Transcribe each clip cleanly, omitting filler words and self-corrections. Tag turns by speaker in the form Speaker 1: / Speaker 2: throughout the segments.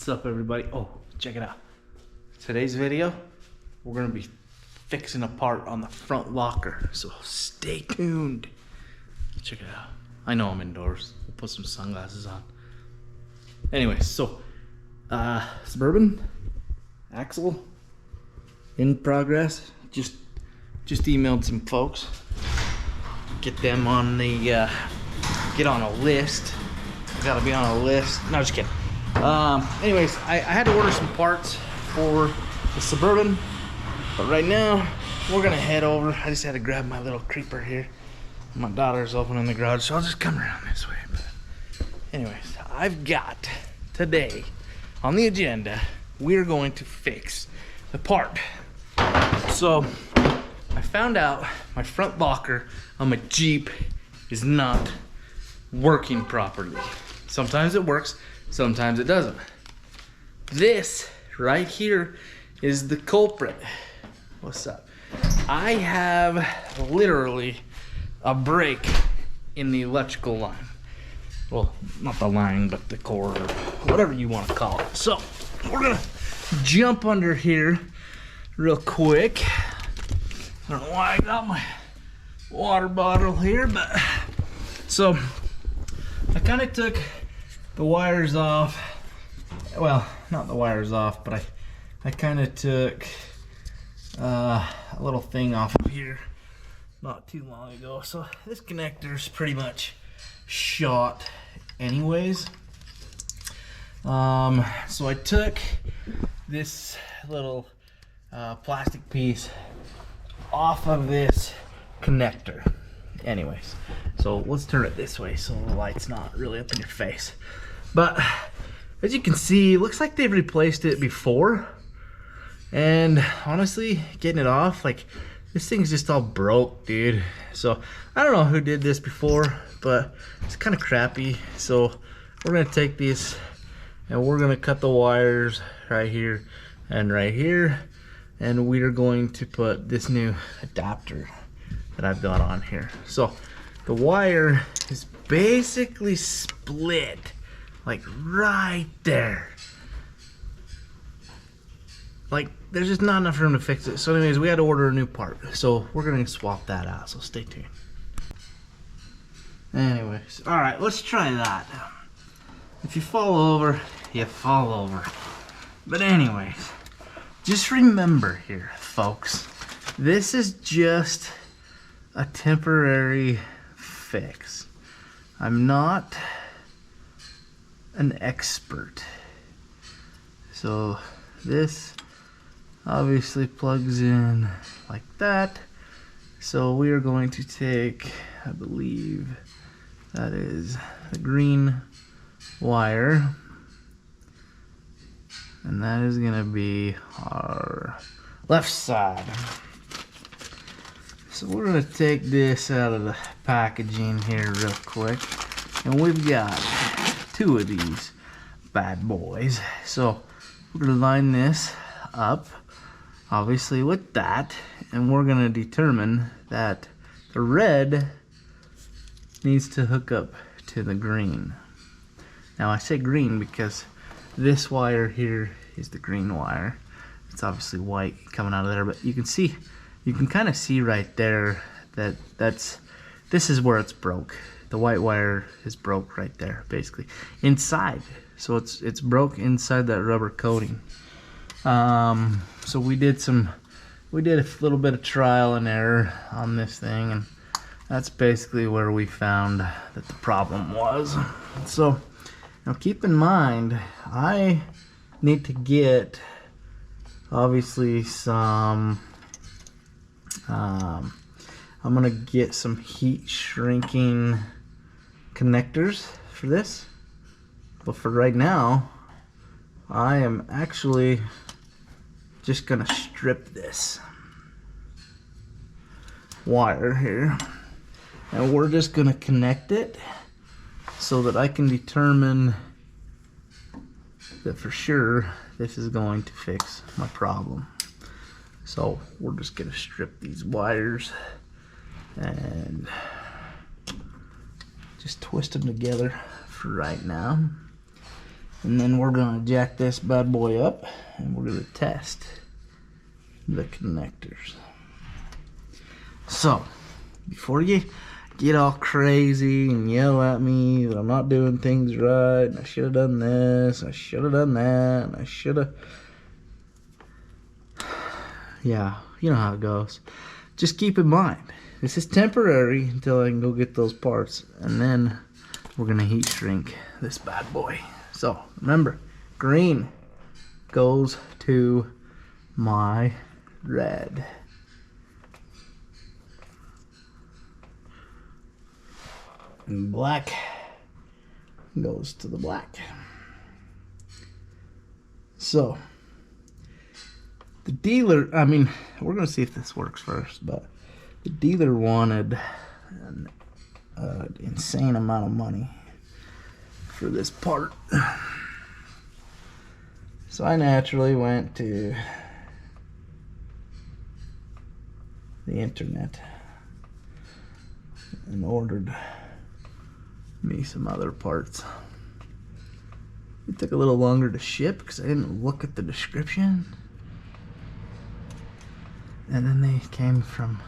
Speaker 1: What's up, everybody? Oh, check it out. Today's video, we're gonna be fixing a part on the front locker, so stay tuned. Check it out. I know I'm indoors. We'll put some sunglasses on. Anyway, so Suburban axle in progress. Just emailed some folks. Get them on the get on a list. Gotta be on a list. No, just kidding. Anyways, I had to order some parts for the Suburban, but right now we're gonna head over. I just had to grab my little creeper here. My daughter's opening the garage, so I'll just come around this way. But anyways, I've got today on the agenda, we're going to fix the part. So I found out my front locker on my Jeep is not working properly. Sometimes it works, sometimes it doesn't. This right here is the culprit. What's up? I have literally a break in the electrical line. Well, not the line, but the cord, or whatever you want to call it. So we're gonna jump under here real quick. I don't know why I got my water bottle here, but so I kind of took the wires off. Well, not the wires off, but I kind of took a little thing off of here not too long ago. So this connector's pretty much shot anyways. So I took this little plastic piece off of this connector. Anyways, so let's turn it this way so the light's not really up in your face. But as you can see, it looks like they've replaced it before. And honestly, getting it off, like, this thing's just all broke, dude. So I don't know who did this before, but it's kind of crappy. So we're gonna take these and we're gonna cut the wires right here and right here, and we are going to put this new adapter that I've got on here. So the wire is basically split, like right there. Like, there's just not enough room to fix it. So anyways, we had to order a new part. So we're gonna swap that out, so stay tuned. Anyways, all right, let's try that. If you fall over, you fall over. But anyways, just remember here, folks, this is just a temporary fix. I'm not an expert. So this obviously plugs in like that. So we are going to take, I believe that is the green wire, and that is gonna be our left side. So we're gonna take this out of the packaging here real quick, and we've got two of these bad boys. So we're gonna line this up obviously with that, and we're gonna determine that the red needs to hook up to the green. Now I say green because this wire here is the green wire. It's obviously white coming out of there, but you can see, you can kind of see right there that this is where it's broke. The white wire is broke right there, basically inside. So it's broke inside that rubber coating. So we did a little bit of trial and error on this thing, and that's basically where we found that the problem was. So now keep in mind, I need to get obviously some I'm gonna get some heat shrinking connectors for this, but for right now I am actually just gonna strip this wire here, and we're just gonna connect it so that I can determine that for sure this is going to fix my problem. So we're just gonna strip these wires and just twist them together for right now. And then we're gonna jack this bad boy up and we're gonna test the connectors. So, before you get all crazy and yell at me that I'm not doing things right, and I should have done this, I should have done that, and I should have... Yeah, you know how it goes. Just keep in mind, this is temporary until I can go get those parts, and then we're gonna heat shrink this bad boy. So, remember, green goes to my red. And black goes to the black. So, the dealer, I mean, we're going to see if this works first, but the dealer wanted an insane amount of money for this part. So I naturally went to the internet and ordered me some other parts. It took a little longer to ship because I didn't look at the description. And then they came from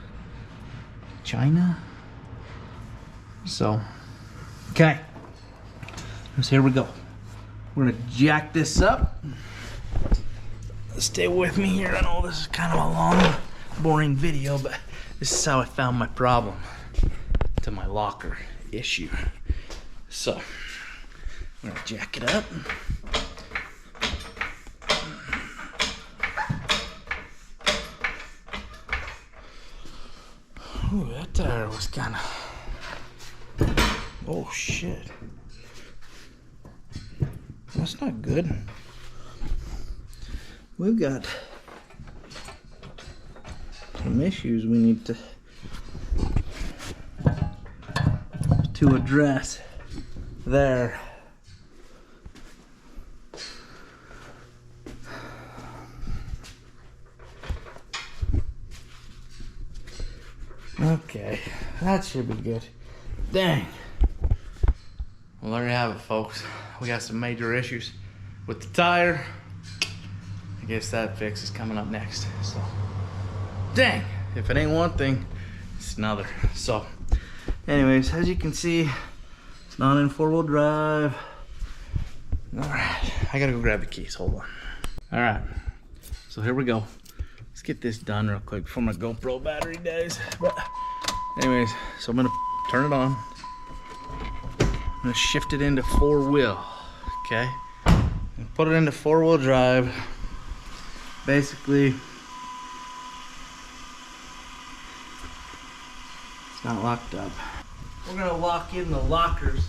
Speaker 1: China. So, okay. So here we go. We're gonna jack this up. Stay with me here. I know this is kind of a long, boring video, but this is how I found my problem to my locker issue. So, I'm gonna jack it up. Ooh, that tire was kind of... Oh, shit. That's not good. We've got some issues we need to address there. Okay, that should be good. Dang. Well, there you have it, folks. We got some major issues with the tire. I guess that fix is coming up next. So, dang. If it ain't one thing, it's another. So, anyways, as you can see, it's not in 4-wheel drive. Alright, I gotta go grab the keys. Hold on. Alright, so here we go. Let's get this done real quick before my GoPro battery dies. But anyways, so I'm gonna turn it on. I'm gonna shift it into 4-wheel, okay? And put it into 4-wheel drive. Basically, it's not locked up. We're gonna lock in the lockers.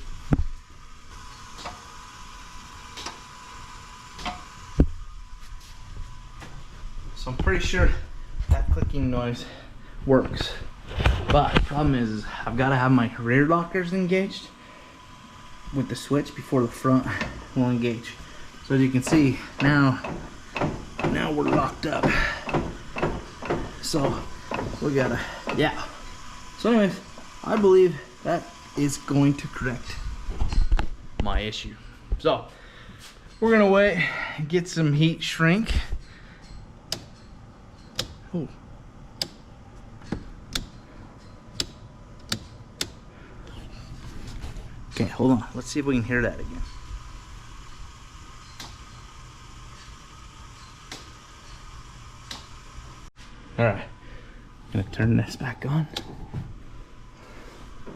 Speaker 1: So I'm pretty sure that clicking noise works. But the problem is I've got to have my rear lockers engaged with the switch before the front will engage. So as you can see, now we're locked up. So we gotta, yeah. So anyways, I believe that is going to correct my issue. So we're gonna wait and get some heat shrink. Oh. Okay, hold on. Let's see if we can hear that again. All right, gonna turn this back on.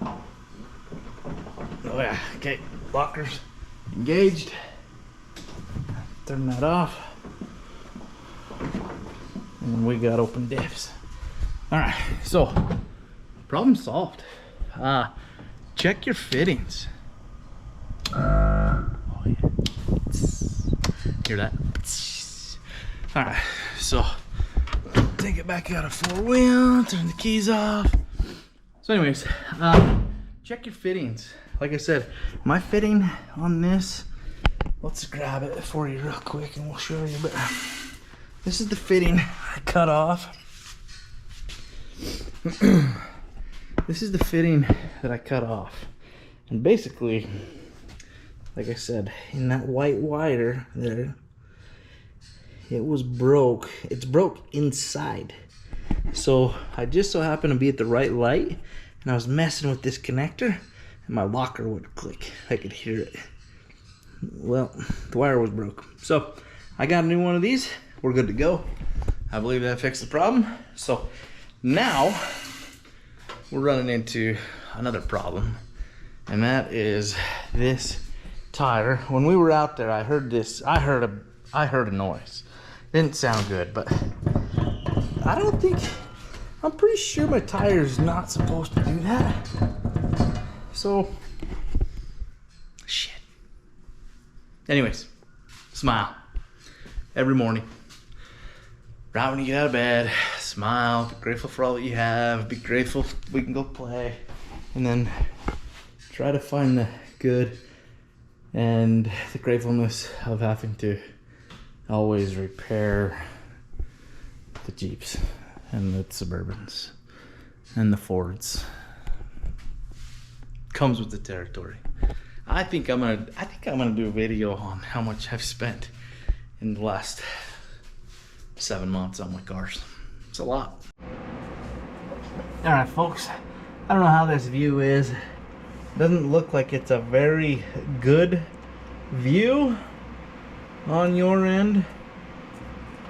Speaker 1: Oh yeah, okay, lockers engaged. Turn that off. And we got open diffs. All right, so problem solved. Check your fittings. Oh yeah. Hear that? All right, so take it back out of 4-wheel, turn the keys off. So anyways, check your fittings. Like I said, my fitting on this, let's grab it for you real quick and we'll show you. But this is the fitting I cut off. This is the fitting that I cut off. And basically, like I said, in that white wire there, it was broke. It's broke inside. So I just so happened to be at the right light, and I was messing with this connector, and my locker would click. I could hear it. Well, the wire was broke. So I got a new one of these. We're good to go. I believe that fixed the problem. So now we're running into another problem, and that is this tire. When we were out there, I heard this. I heard a noise. Didn't sound good, but I don't think. I'm pretty sure my tire's not supposed to do that. So, shit. Anyways, smile every morning. Right when you get out of bed, smile, be grateful for all that you have, be grateful we can go play, and then try to find the good and the gratefulness of having to always repair the Jeeps and the Suburbans and the Fords. Comes with the territory. I think I'm gonna do a video on how much I've spent in the last 7 months on my cars. It's a lot. All right, folks. I don't know how this view is. Doesn't look like it's a very good view on your end,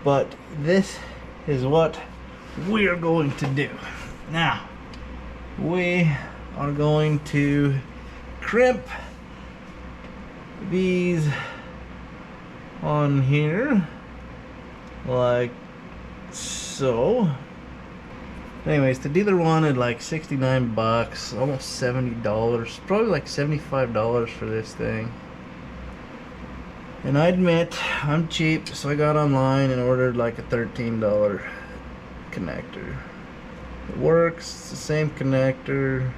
Speaker 1: but this is what we are going to do. Now, we are going to crimp these on here like so. Anyways, the dealer wanted like 69 bucks, almost $70, probably like $75 for this thing. And I admit I'm cheap, so I got online and ordered like a $13 connector. It works, it's the same connector.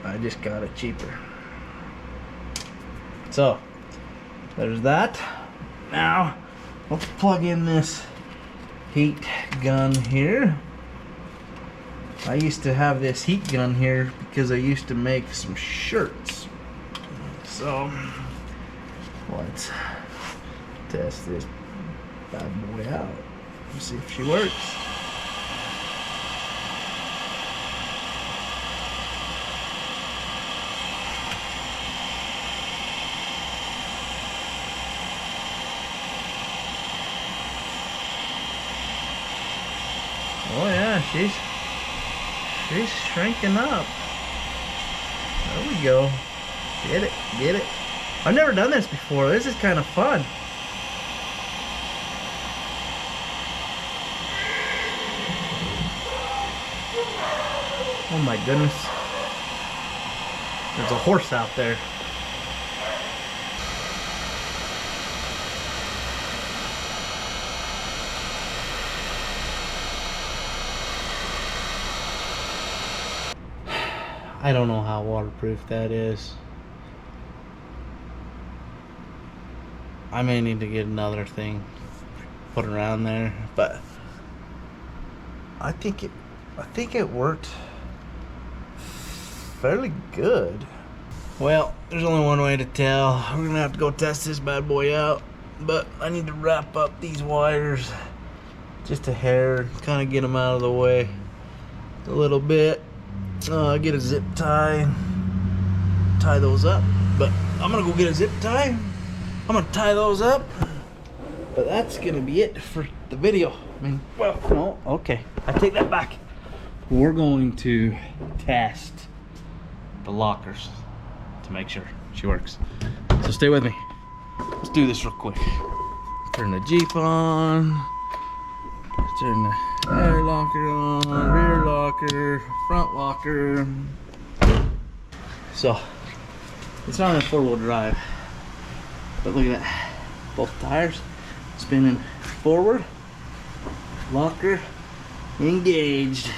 Speaker 1: I just got it cheaper. So, there's that. Now, let's plug in this heat gun here. I used to have this heat gun here because I used to make some shirts. So, let's test this bad boy out. Let's see if she works. Oh yeah, she's shrinking up. There we go. Get it, get it. I've never done this before. This is kind of fun. Oh my goodness. There's a horse out there. I don't know how waterproof that is. I may need to get another thing put around there, but I think it worked fairly good. Well, there's only one way to tell. We're gonna have to go test this bad boy out, but I need to wrap up these wires just a hair, kind of get them out of the way a little bit. Get a zip tie, tie those up, but I'm gonna go get a zip tie. I'm gonna tie those up, but that's gonna be it for the video. I mean, well, no, okay, I take that back. We're going to test the lockers to make sure she works. So stay with me. Let's do this real quick. Turn the Jeep on. Turn the air locker on, rear locker, front locker. So, it's not in four-wheel drive, but look at that. Both tires spinning forward, locker engaged.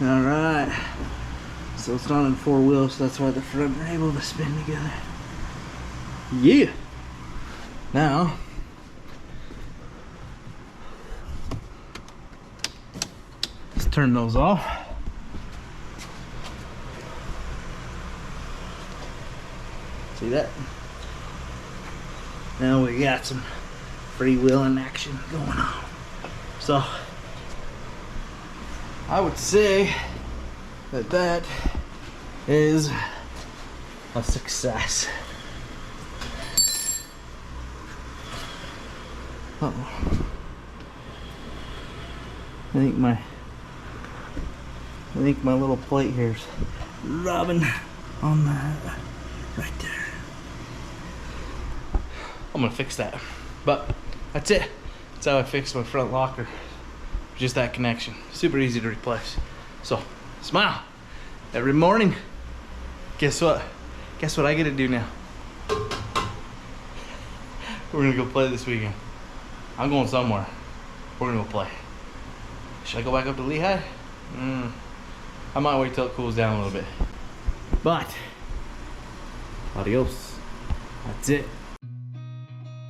Speaker 1: All right. So it's not in four wheels, so that's why the front are able to spin together. Yeah. Now, turn those off. See that? Now we got some freewheeling action going on. So I would say that that is a success. Uh-oh. I think my little plate here is rubbing on that right there. I'm gonna fix that. But that's it. That's how I fixed my front locker. Just that connection. Super easy to replace. So smile every morning. Guess what? Guess what I get to do now? We're gonna go play this weekend. I'm going somewhere. We're gonna go play. Should I go back up to Lehigh? I might wait till it cools down a little bit. But adios. That's it.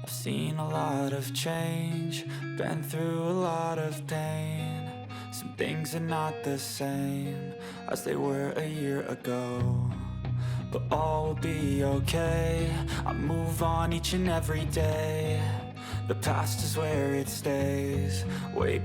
Speaker 2: I've seen a lot of change, been through a lot of pain. Some things are not the same as they were a year ago, but all will be okay. I move on each and every day. The past is where it stays. Way